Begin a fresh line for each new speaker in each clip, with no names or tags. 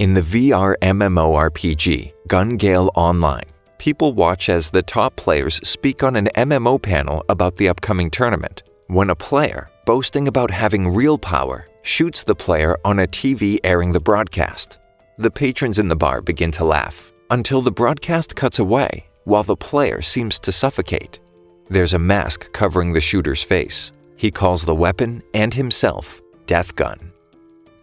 In the VR MMORPG Gun Gale Online, people watch as the top players speak on an MMO panel about the upcoming tournament, when a player, boasting about having real power, shoots the player on a TV airing the broadcast. The patrons in the bar begin to laugh, until the broadcast cuts away while the player seems to suffocate. There's a mask covering the shooter's face. He calls the weapon and himself Death Gun.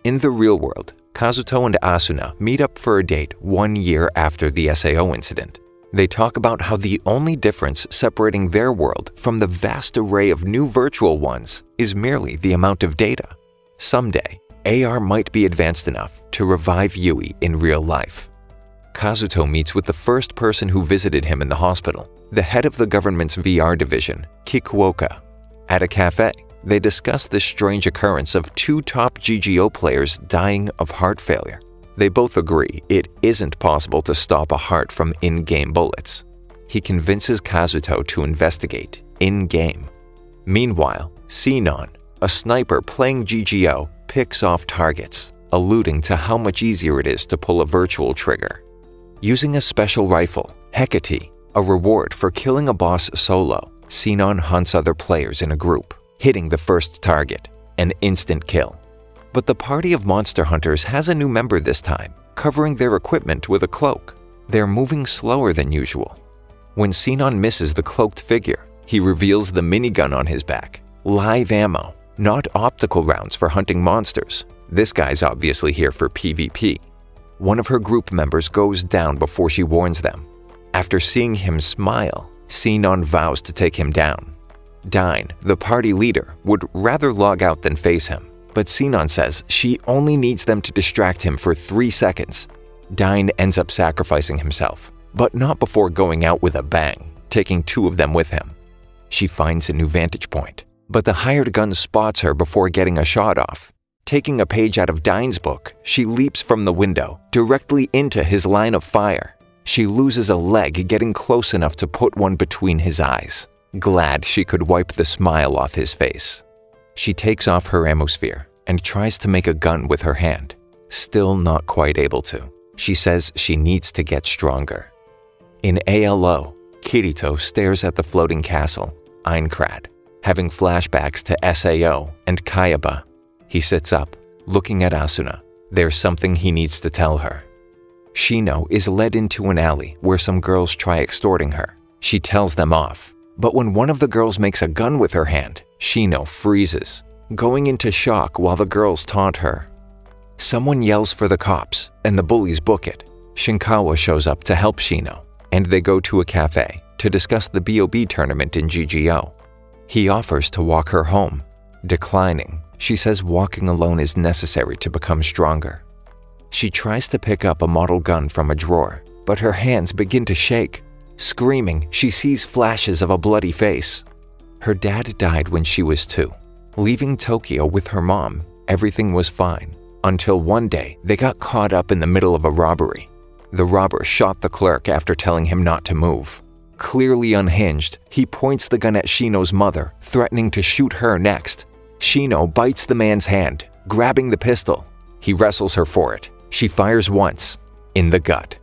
In the real world, Kazuto and Asuna meet up for a date 1 year after the SAO incident. They talk about how the only difference separating their world from the vast array of new virtual ones is merely the amount of data. Someday, AR might be advanced enough to revive Yui in real life. Kazuto meets with the first person who visited him in the hospital, the head of the government's VR division, Kikuoka. At a cafe, they discuss this strange occurrence of 2 top GGO players dying of heart failure. They both agree it isn't possible to stop a heart from in-game bullets. He convinces Kazuto to investigate in-game. Meanwhile, Sinon, a sniper playing GGO, picks off targets, alluding to how much easier it is to pull a virtual trigger. Using a special rifle, Hecate, a reward for killing a boss solo, Sinon hunts other players in a group, hitting the first target, an instant kill. But the party of monster hunters has a new member this time, covering their equipment with a cloak. They're moving slower than usual. When Sinon misses the cloaked figure, he reveals the minigun on his back. Live ammo, not optical rounds for hunting monsters. This guy's obviously here for PvP. One of her group members goes down before she warns them. After seeing him smile, Sinon vows to take him down. Dine, the party leader, would rather log out than face him, but Sinon says she only needs them to distract him for 3 seconds. Dine ends up sacrificing himself, but not before going out with a bang, taking 2 of them with him. She finds a new vantage point, but the hired gun spots her before getting a shot off. Taking a page out of Dine's book, she leaps from the window, directly into his line of fire. She loses a leg getting close enough to put one between his eyes, glad she could wipe the smile off his face. She takes off her ammosphere and tries to make a gun with her hand, still not quite able to. She says she needs to get stronger. In ALO, Kirito stares at the floating castle, Aincrad, having flashbacks to SAO and Kayaba. He sits up, looking at Asuna. There's something he needs to tell her. Shino is led into an alley where some girls try extorting her. She tells them off, but when one of the girls makes a gun with her hand, Shino freezes, going into shock while the girls taunt her. Someone yells for the cops, and the bullies book it. Shinkawa shows up to help Shino, and they go to a cafe to discuss the BOB tournament in GGO. He offers to walk her home. Declining, she says walking alone is necessary to become stronger. She tries to pick up a model gun from a drawer, but her hands begin to shake. Screaming, she sees flashes of a bloody face. Her dad died when she was 2. Leaving Tokyo with her mom, everything was fine, until one day they got caught up in the middle of a robbery. The robber shot the clerk after telling him not to move. Clearly unhinged, he points the gun at Shino's mother, threatening to shoot her next. Shino bites the man's hand, grabbing the pistol. He wrestles her for it. She fires once, in the gut.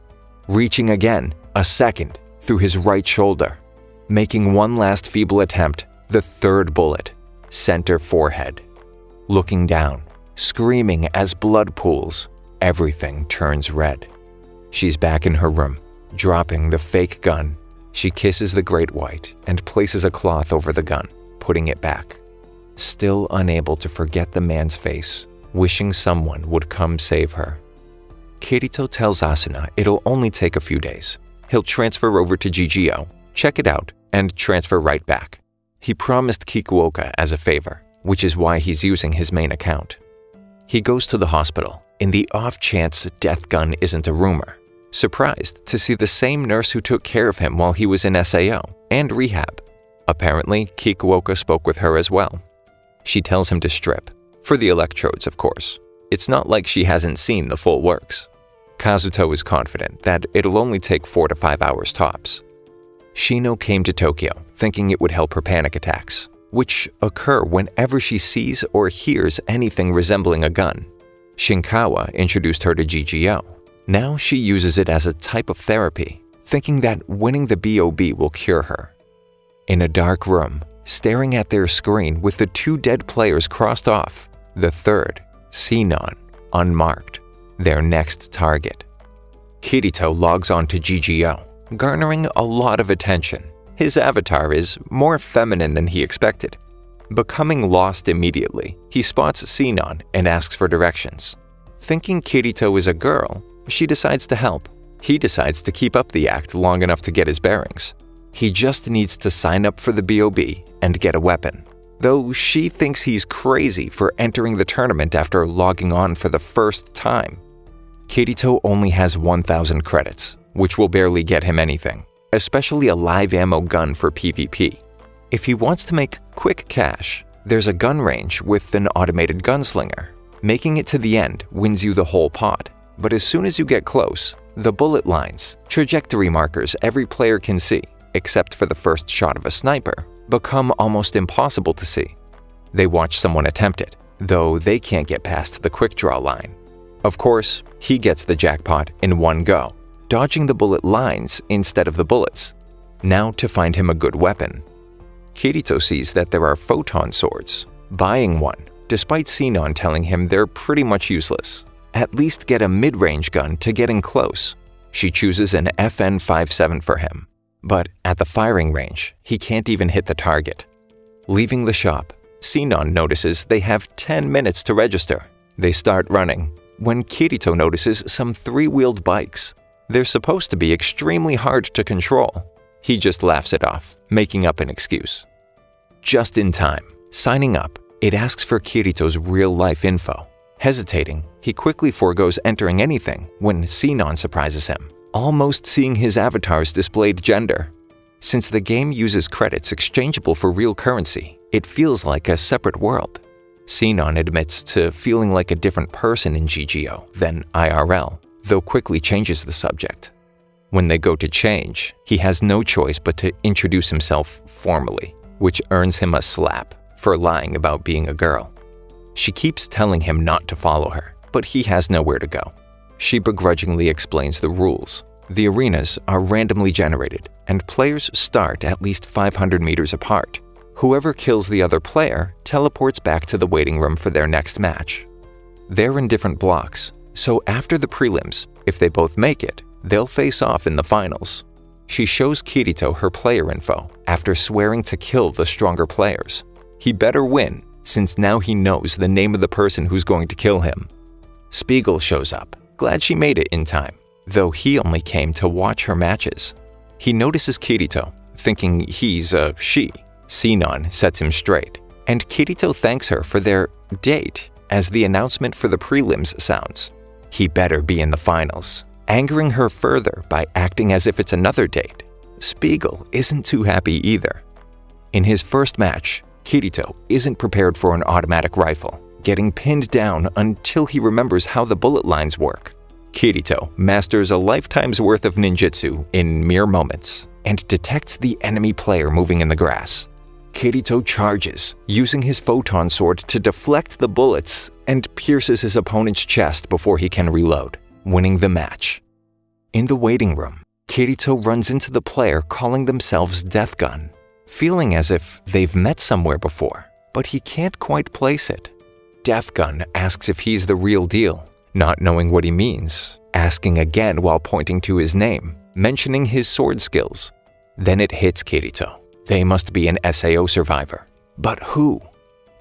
Reaching again, a second, through his right shoulder. Making one last feeble attempt, the 3rd bullet, center forehead. Looking down, screaming as blood pools, everything turns red. She's back in her room, dropping the fake gun. She kisses the Great White and places a cloth over the gun, putting it back. Still unable to forget the man's face, wishing someone would come save her. Kirito tells Asuna it'll only take a few days. He'll transfer over to GGO, check it out, and transfer right back. He promised Kikuoka as a favor, which is why he's using his main account. He goes to the hospital, in the off chance Death Gun isn't a rumor, surprised to see the same nurse who took care of him while he was in SAO and rehab. Apparently, Kikuoka spoke with her as well. She tells him to strip, for the electrodes, of course. It's not like she hasn't seen the full works. Kazuto is confident that it'll only take 4 to 5 hours tops. Shino came to Tokyo thinking it would help her panic attacks, which occur whenever she sees or hears anything resembling a gun. Shinkawa introduced her to GGO. Now she uses it as a type of therapy, thinking that winning the BOB will cure her. In a dark room, staring at their screen with the 2 dead players crossed off, the third, Sinon, unmarked, their next target. Kirito logs on to GGO, garnering a lot of attention. His avatar is more feminine than he expected. Becoming lost immediately, he spots Sinon and asks for directions. Thinking Kirito is a girl, she decides to help. He decides to keep up the act long enough to get his bearings. He just needs to sign up for the BOB and get a weapon, though she thinks he's crazy for entering the tournament after logging on for the first time. Kirito only has 1,000 credits, which will barely get him anything, especially a live ammo gun for PvP. If he wants to make quick cash, there's a gun range with an automated gunslinger. Making it to the end wins you the whole pot, but as soon as you get close, the bullet lines, trajectory markers every player can see, except for the first shot of a sniper, become almost impossible to see. They watch someone attempt it, though they can't get past the quick draw line. Of course, he gets the jackpot in one go, dodging the bullet lines instead of the bullets. Now to find him a good weapon. Kirito sees that there are photon swords. Buying one, despite Sinon telling him they're pretty much useless. At least get a mid-range gun to get in close. She chooses an FN-57 for him. But at the firing range, he can't even hit the target. Leaving the shop, Sinon notices they have 10 minutes to register. They start running, when Kirito notices some 3-wheeled bikes. They're supposed to be extremely hard to control. He just laughs it off, making up an excuse. Just in time, signing up, it asks for Kirito's real-life info. Hesitating, he quickly forgoes entering anything when Sinon surprises him, almost seeing his avatar's displayed gender. Since the game uses credits exchangeable for real currency, it feels like a separate world. Sinon admits to feeling like a different person in GGO than IRL, though quickly changes the subject. When they go to change, he has no choice but to introduce himself formally, which earns him a slap for lying about being a girl. She keeps telling him not to follow her, but he has nowhere to go. She begrudgingly explains the rules. The arenas are randomly generated, and players start at least 500 meters apart. Whoever kills the other player teleports back to the waiting room for their next match. They're in different blocks, so after the prelims, if they both make it, they'll face off in the finals. She shows Kirito her player info after swearing to kill the stronger players. He better win, since now he knows the name of the person who's going to kill him. Spiegel shows up, glad she made it in time, though he only came to watch her matches. He notices Kirito, thinking he's a she. Sinon sets him straight, and Kirito thanks her for their date as the announcement for the prelims sounds. He better be in the finals, angering her further by acting as if it's another date. Spiegel isn't too happy either. In his first match, Kirito isn't prepared for an automatic rifle, getting pinned down until he remembers how the bullet lines work. Kirito masters a lifetime's worth of ninjutsu in mere moments and detects the enemy player moving in the grass. Kirito charges, using his photon sword to deflect the bullets and pierces his opponent's chest before he can reload, winning the match. In the waiting room, Kirito runs into the player calling themselves Death Gun, feeling as if they've met somewhere before, but he can't quite place it. Death Gun asks if he's the real deal, not knowing what he means, asking again while pointing to his name, mentioning his sword skills. Then it hits Kirito. They must be an SAO survivor. But who?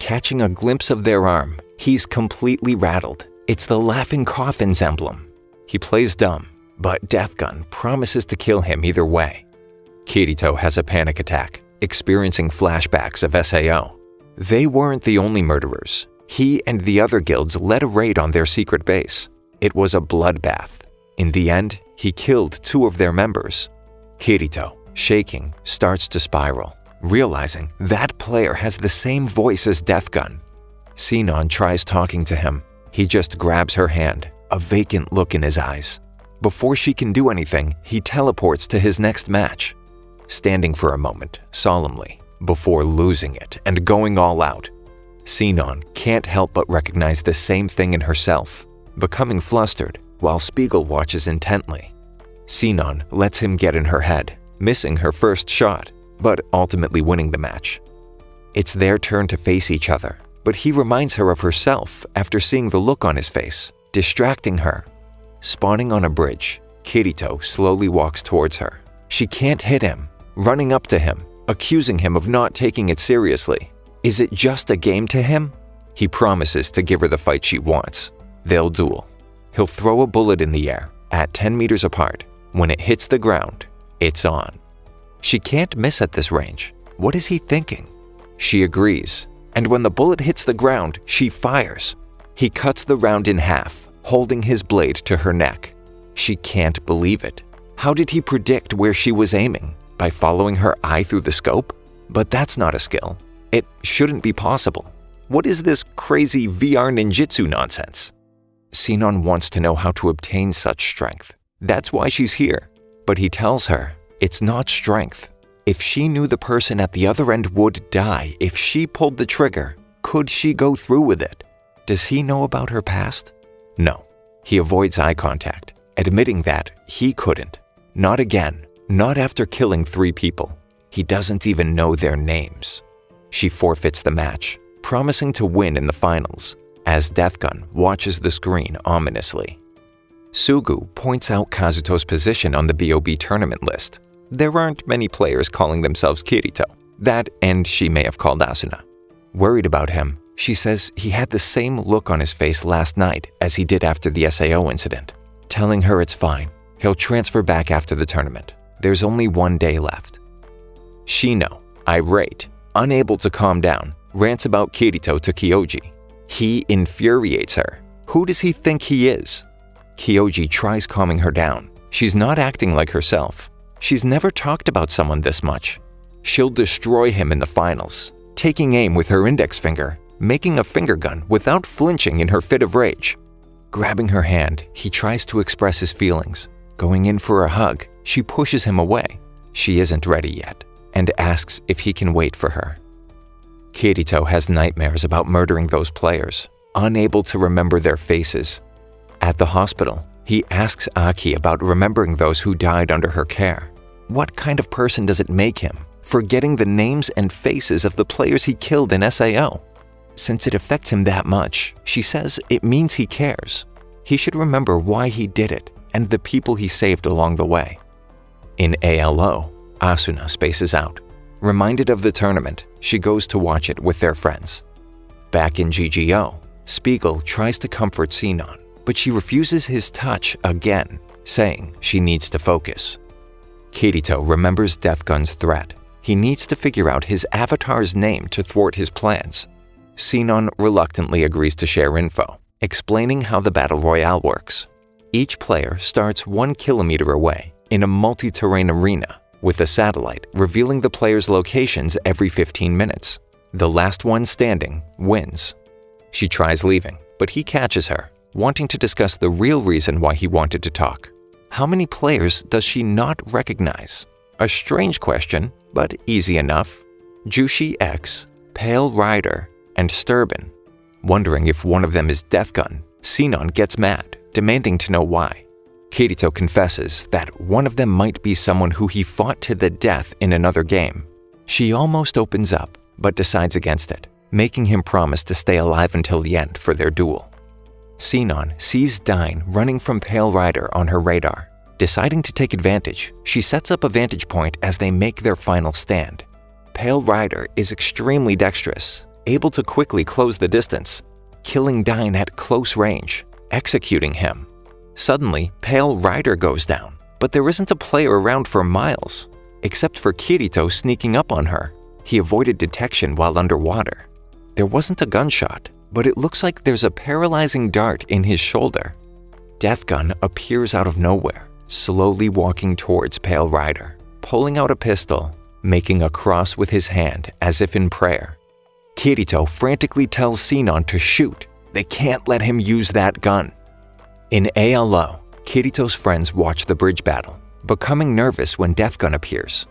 Catching a glimpse of their arm, he's completely rattled. It's the Laughing Coffin's emblem. He plays dumb, but Death Gun promises to kill him either way. Kirito has a panic attack, experiencing flashbacks of SAO. They weren't the only murderers. He and the other guilds led a raid on their secret base. It was a bloodbath. In the end, he killed 2 of their members. Kirito, shaking, starts to spiral, realizing that player has the same voice as Death Gun. Sinon tries talking to him. He just grabs her hand, a vacant look in his eyes. Before she can do anything, he teleports to his next match, standing for a moment, solemnly, before losing it and going all out. Sinon can't help but recognize the same thing in herself. becoming flustered while Spiegel watches intently. Sinon lets him get in her head, missing her first shot, but ultimately winning the match. It's their turn to face each other, but he reminds her of herself after seeing the look on his face, distracting her. Spawning on a bridge, Kirito slowly walks towards her. She can't hit him, running up to him, accusing him of not taking it seriously. Is it just a game to him? He promises to give her the fight she wants. They'll duel. He'll throw a bullet in the air at 10 meters apart. When it hits the ground, it's on. She can't miss at this range. What is he thinking? She agrees, and when the bullet hits the ground, she fires. He cuts the round in half, holding his blade to her neck. She can't believe it. How did he predict where she was aiming? By following her eye through the scope? But that's not a skill. It shouldn't be possible. What is this crazy VR ninjutsu nonsense? Sinon wants to know how to obtain such strength. That's why she's here. But he tells her it's not strength. If she knew the person at the other end would die if she pulled the trigger, could she go through with it? Does he know about her past? No. He avoids eye contact, admitting that he couldn't. Not again. Not after killing 3 people. He doesn't even know their names. She forfeits the match, promising to win in the finals, as Deathgun watches the screen ominously. Sugu points out Kazuto's position on the BOB tournament list. There aren't many players calling themselves Kirito. That and she may have called Asuna. Worried about him, she says he had the same look on his face last night as he did after the SAO incident, telling her it's fine. He'll transfer back after the tournament. There's only 1 day left. Shino, irate, unable to calm down, rants about Kirito to Kyoji. He infuriates her. Who does he think he is? Kyoji tries calming her down. She's not acting like herself. She's never talked about someone this much. She'll destroy him in the finals, taking aim with her index finger, making a finger gun without flinching in her fit of rage. Grabbing her hand, he tries to express his feelings. Going in for a hug, she pushes him away. She isn't ready yet, and asks if he can wait for her. Kirito has nightmares about murdering those players, unable to remember their faces. At the hospital, he asks Aki about remembering those who died under her care. What kind of person does it make him, forgetting the names and faces of the players he killed in SAO? Since it affects him that much, she says it means he cares. He should remember why he did it and the people he saved along the way. In ALO, Asuna spaces out. Reminded of the tournament, she goes to watch it with their friends. Back in GGO, Spiegel tries to comfort Sinon, but she refuses his touch again, saying she needs to focus. Kirito remembers Deathgun's threat. He needs to figure out his avatar's name to thwart his plans. Sinon reluctantly agrees to share info, explaining how the Battle Royale works. Each player starts 1 kilometer away in a multi-terrain arena, with a satellite revealing the player's locations every 15 minutes. The last one standing wins. She tries leaving, but he catches her, wanting to discuss the real reason why he wanted to talk. How many players does she not recognize? A strange question, but easy enough. Jushi X, Pale Rider, and Sturban. Wondering if one of them is Deathgun, Sinon gets mad, demanding to know why. Kirito confesses that one of them might be someone who he fought to the death in another game. She almost opens up, but decides against it, making him promise to stay alive until the end for their duel. Sinon sees Dine running from Pale Rider on her radar. Deciding to take advantage, she sets up a vantage point as they make their final stand. Pale Rider is extremely dexterous, able to quickly close the distance, killing Dine at close range, executing him. Suddenly, Pale Rider goes down, but there isn't a player around for miles, except for Kirito sneaking up on her. He avoided detection while underwater. There wasn't a gunshot, but it looks like there's a paralyzing dart in his shoulder. Deathgun appears out of nowhere, slowly walking towards Pale Rider, pulling out a pistol, making a cross with his hand as if in prayer. Kirito frantically tells Sinon to shoot. They can't let him use that gun. In ALO, Kirito's friends watch the bridge battle, becoming nervous when Deathgun appears.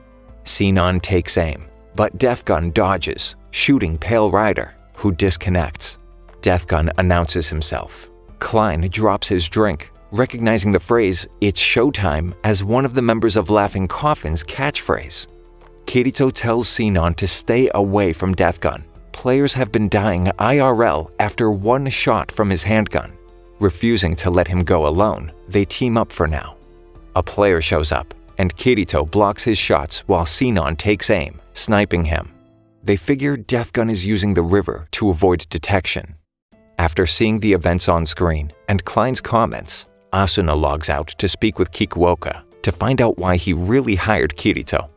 Sinon takes aim, but Deathgun dodges, shooting Pale Rider, who disconnects. Deathgun announces himself. Klein drops his drink, recognizing the phrase, "It's showtime," as one of the members of Laughing Coffin's catchphrase. Kirito tells Sinon to stay away from Death Gun. Players have been dying IRL after one shot from his handgun. Refusing to let him go alone, they team up for now. A player shows up, and Kirito blocks his shots while Sinon takes aim, sniping him. They figure Death Gun is using the river to avoid detection. After seeing the events on screen and Klein's comments, Asuna logs out to speak with Kikuoka to find out why he really hired Kirito.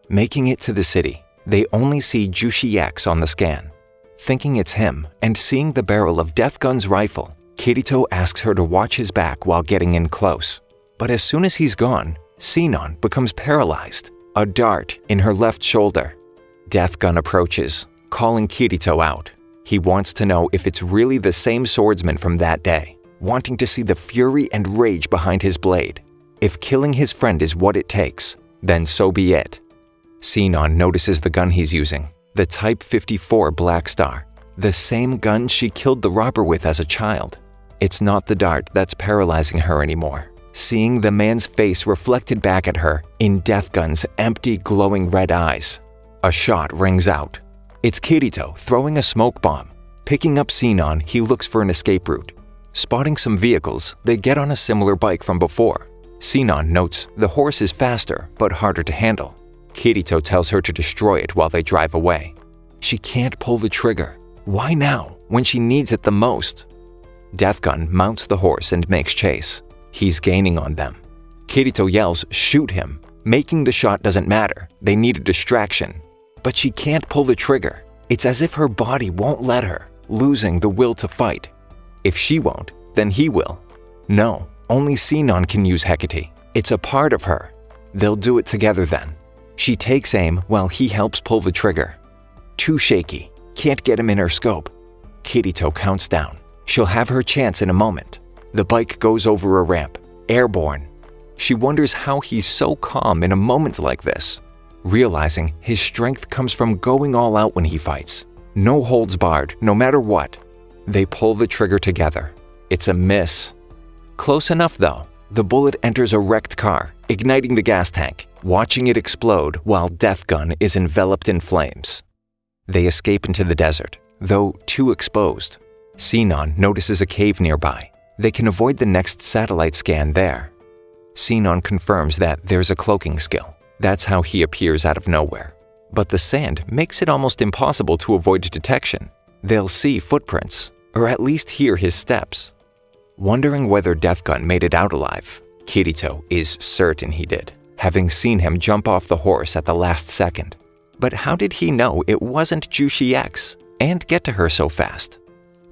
Making it to the city, they only see Jushi X on the scan. Thinking it's him and seeing the barrel of Death Gun's rifle, Kirito asks her to watch his back while getting in close. But as soon as he's gone, Sinon becomes paralyzed, a dart in her left shoulder. Death Gun approaches, calling Kirito out. He wants to know if it's really the same swordsman from that day, wanting to see the fury and rage behind his blade. If killing his friend is what it takes, then so be it. Sinon notices the gun he's using, the Type 54 Black Star, the same gun she killed the robber with as a child. It's not the dart that's paralyzing her anymore. Seeing the man's face reflected back at her in Death Gun's empty, glowing red eyes. A shot rings out. It's Kirito throwing a smoke bomb. Picking up Sinon, he looks for an escape route. Spotting some vehicles, they get on a similar bike from before. Sinon notes the horse is faster but harder to handle. Kirito tells her to destroy it while they drive away. She can't pull the trigger. Why now, when she needs it the most? Death Gun mounts the horse and makes chase. He's gaining on them. Kirito yells, "Shoot him!" Making the shot doesn't matter. They need a distraction. But she can't pull the trigger. It's as if her body won't let her, losing the will to fight. If she won't, then he will. No, only Sinon can use Hecate. It's a part of her. They'll do it together then. She takes aim while he helps pull the trigger. Too shaky. Can't get him in her scope. Kirito counts down. She'll have her chance in a moment. The bike goes over a ramp, airborne. She wonders how he's so calm in a moment like this, realizing his strength comes from going all out when he fights. No holds barred, no matter what. They pull the trigger together. It's a miss. Close enough though. The bullet enters a wrecked car, igniting the gas tank, watching it explode while Death Gun is enveloped in flames. They escape into the desert, though too exposed. Sinon notices a cave nearby. They can avoid the next satellite scan there. Sinon confirms that there's a cloaking skill. That's how he appears out of nowhere. But the sand makes it almost impossible to avoid detection. They'll see footprints, or at least hear his steps. Wondering whether Death Gun made it out alive, Kirito is certain he did, having seen him jump off the horse at the last second. But how did he know it wasn't Jushi X and get to her so fast?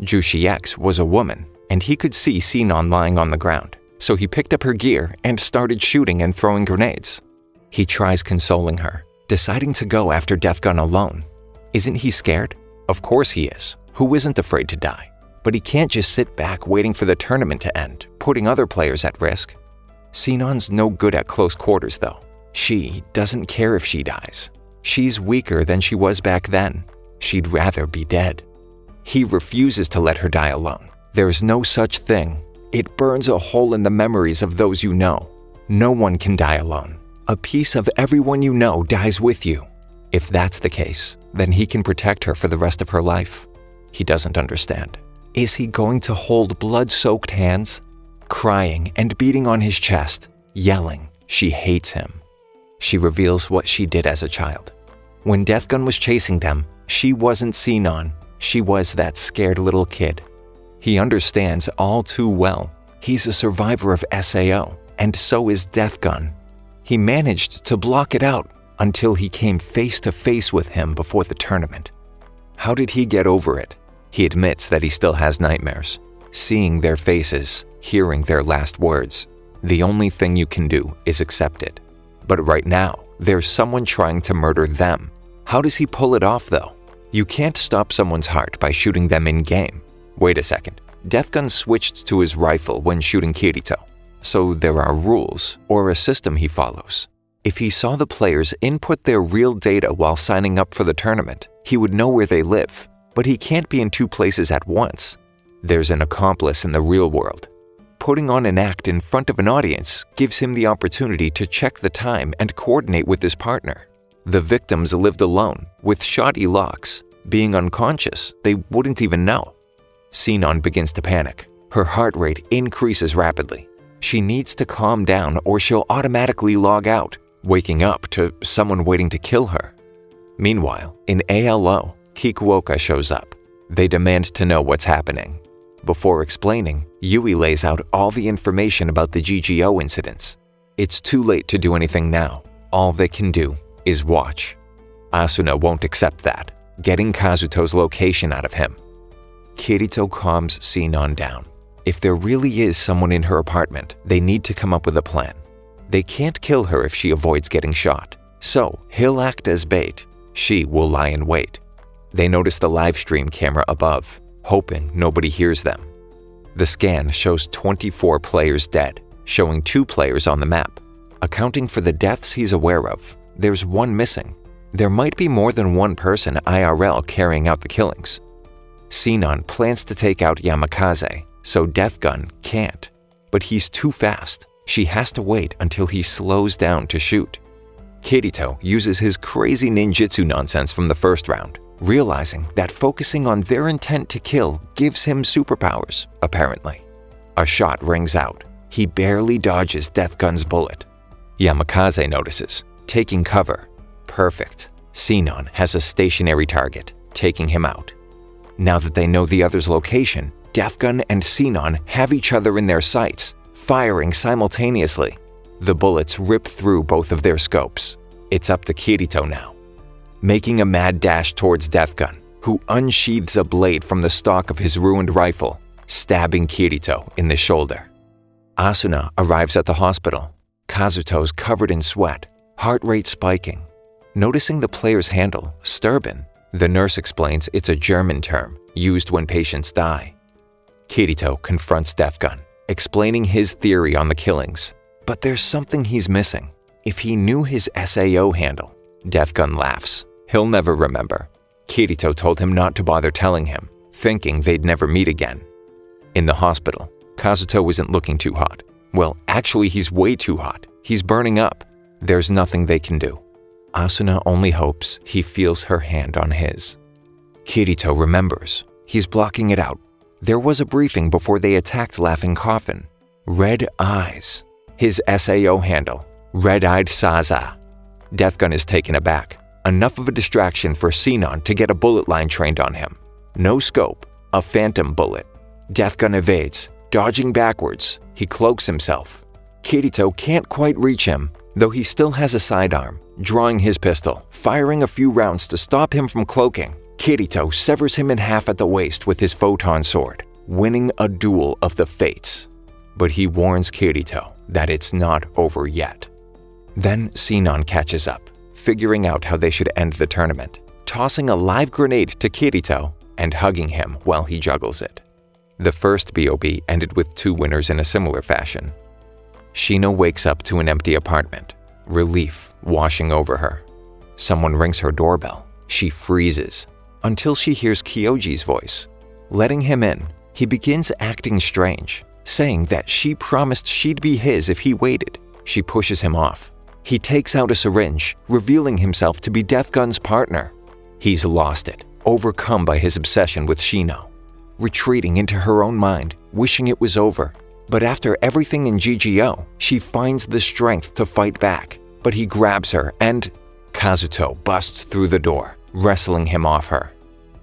Jushi X was a woman, and he could see Sinon lying on the ground, so he picked up her gear and started shooting and throwing grenades. He tries consoling her, deciding to go after Death Gun alone. Isn't he scared? Of course he is. Who isn't afraid to die? But he can't just sit back waiting for the tournament to end, putting other players at risk. Sinon's no good at close quarters though. She doesn't care if she dies. She's weaker than she was back then. She'd rather be dead. He refuses to let her die alone. There's no such thing. It burns a hole in the memories of those you know. No one can die alone. A piece of everyone you know dies with you. If that's the case, then he can protect her for the rest of her life. He doesn't understand. Is he going to hold blood-soaked hands? Crying and beating on his chest, yelling she hates him. She reveals what she did as a child. When Death Gun was chasing them, she wasn't Sinon. She was that scared little kid. He understands all too well. He's a survivor of SAO, and so is Death Gun. He managed to block it out until he came face to face with him before the tournament. How did he get over it? He admits that he still has nightmares. Seeing their faces, hearing their last words, the only thing you can do is accept it. But right now, there's someone trying to murder them. How does he pull it off though? You can't stop someone's heart by shooting them in-game. Wait a second. Death Gun switched to his rifle when shooting Kirito. So there are rules, or a system he follows. If he saw the players input their real data while signing up for the tournament, he would know where they live. But he can't be in two places at once. There's an accomplice in the real world. Putting on an act in front of an audience gives him the opportunity to check the time and coordinate with his partner. The victims lived alone, with shoddy locks. Being unconscious, they wouldn't even know. Sinon begins to panic. Her heart rate increases rapidly. She needs to calm down or she'll automatically log out, waking up to someone waiting to kill her. Meanwhile, in ALO, Kikuoka shows up. They demand to know what's happening. Before explaining, Yui lays out all the information about the GGO incidents. It's too late to do anything now. All they can do is watch. Asuna won't accept that, getting Kazuto's location out of him. Kirito calms Sinon down. If there really is someone in her apartment, they need to come up with a plan. They can't kill her if she avoids getting shot, so he'll act as bait. She will lie in wait. They notice the live stream camera above, hoping nobody hears them. The scan shows 24 players dead, showing 2 players on the map. Accounting for the deaths he's aware of, there's 1 missing. There might be more than 1 person IRL carrying out the killings. Sinon plans to take out Yamakaze, so Death Gun can't. But he's too fast. She has to wait until he slows down to shoot. Kirito uses his crazy ninjutsu nonsense from the first round, realizing that focusing on their intent to kill gives him superpowers, apparently. A shot rings out. He barely dodges Death Gun's bullet. Yamakaze notices, taking cover. Perfect. Sinon has a stationary target, taking him out. Now that they know the other's location, Death Gun and Sinon have each other in their sights, firing simultaneously. The bullets rip through both of their scopes. It's up to Kirito now. Making a mad dash towards Death Gun, who unsheathes a blade from the stock of his ruined rifle, stabbing Kirito in the shoulder. Asuna arrives at the hospital. Kazuto's covered in sweat, heart rate spiking. Noticing the player's handle, Sturban, the nurse explains it's a German term used when patients die. Kirito confronts Death Gun, explaining his theory on the killings. But there's something he's missing. If he knew his SAO handle, Death Gun laughs. He'll never remember. Kirito told him not to bother telling him, thinking they'd never meet again. In the hospital, Kazuto isn't looking too hot. Well, actually he's way too hot. He's burning up. There's nothing they can do. Asuna only hopes he feels her hand on his. Kirito remembers. He's blocking it out. There was a briefing before they attacked Laughing Coffin. Red eyes. His SAO handle, Red-Eyed Saza. Death Gun is taken aback. Enough of a distraction for Sinon to get a bullet line trained on him. No scope, a phantom bullet. Death Gun evades, dodging backwards. He cloaks himself. Kirito can't quite reach him, though he still has a sidearm, drawing his pistol, firing a few rounds to stop him from cloaking. Kirito severs him in half at the waist with his photon sword, winning a duel of the fates. But he warns Kirito that it's not over yet. Then Sinon catches up, figuring out how they should end the tournament, tossing a live grenade to Kirito and hugging him while he juggles it. The first BOB ended with 2 winners in a similar fashion. Shino wakes up to an empty apartment, relief washing over her. Someone rings her doorbell. She freezes until she hears Kyoji's voice. Letting him in, he begins acting strange, saying that she promised she'd be his if he waited. She pushes him off. He takes out a syringe, revealing himself to be Death Gun's partner. He's lost it, overcome by his obsession with Shino. Retreating into her own mind, wishing it was over. But after everything in GGO, she finds the strength to fight back. But he grabs her and Kazuto busts through the door, wrestling him off her.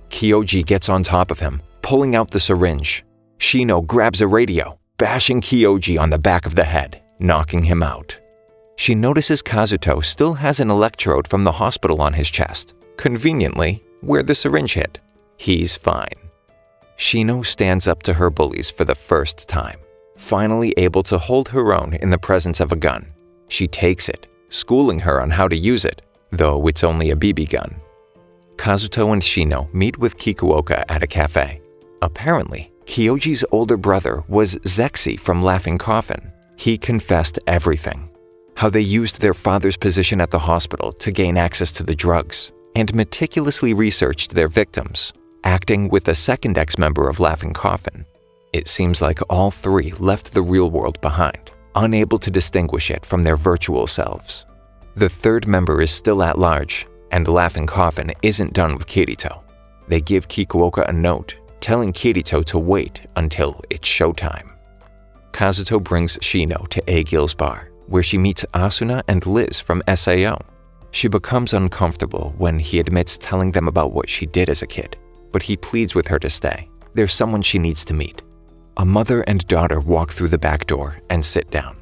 Kyoji gets on top of him, pulling out the syringe. Shino grabs a radio, bashing Kyoji on the back of the head, knocking him out. She notices Kazuto still has an electrode from the hospital on his chest, conveniently where the syringe hit. He's fine. Shino stands up to her bullies for the first time, finally able to hold her own in the presence of a gun. She takes it, schooling her on how to use it, though it's only a BB gun. Kazuto and Shino meet with Kikuoka at a cafe. Apparently, Kyoji's older brother was Zexi from Laughing Coffin. He confessed everything. How they used their father's position at the hospital to gain access to the drugs, and meticulously researched their victims. Acting with a second ex-member of Laughing Coffin, It seems like all three left the real world behind, unable to distinguish it from their virtual selves. The third member is still at large, and Laughing Coffin isn't done with Kirito. They give Kikuoka a note, telling Kirito to wait until it's showtime. Kazuto brings Shino to Agil's bar, where she meets Asuna and Liz from SAO. She becomes uncomfortable when he admits telling them about what she did as a kid, but he pleads with her to stay. There's someone she needs to meet. A mother and daughter walk through the back door and sit down.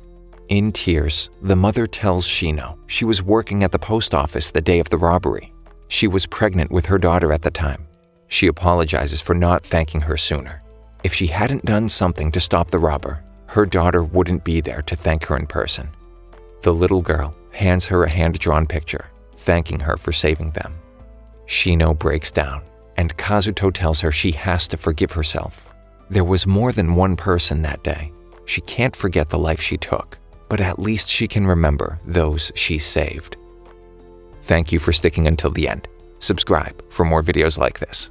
In tears, the mother tells Shino she was working at the post office the day of the robbery. She was pregnant with her daughter at the time. She apologizes for not thanking her sooner. If she hadn't done something to stop the robber, her daughter wouldn't be there to thank her in person. The little girl hands her a hand-drawn picture, thanking her for saving them. Shino breaks down, and Kazuto tells her she has to forgive herself. There was more than one person that day. She can't forget the life she took, but at least she can remember those she saved. Thank you for sticking until the end. Subscribe for more videos like this.